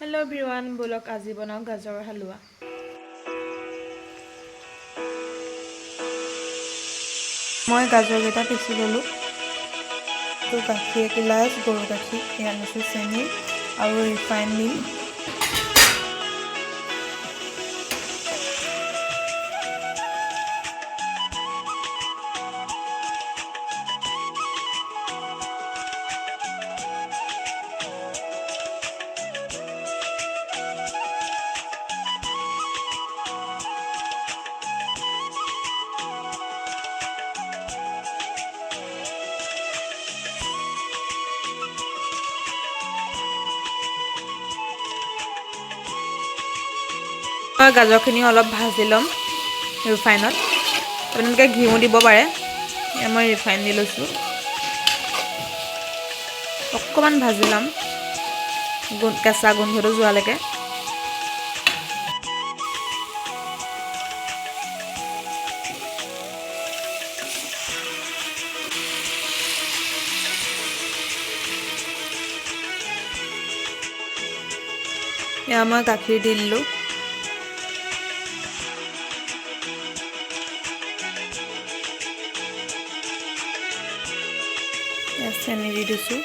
hello everyone बोलक আজি बनाओ गाजर हलवा मैं गाजर केटा पिसी ललो तो गाखीर एक गिलास गरु गाखीर इयान चेनी और रिफाइन मिल गाजरखिनि अलप भाजी लम रिफाइनत আপোনালোকে ঘিউ দিব পাৰে মই ৰিফাইন দি লৈছো অকমান ভাজি লম কেঁচা গোন্ধটো যোৱালৈকে এয়া মই গাখীৰ দি দিলো চেনি দি দিছোঁ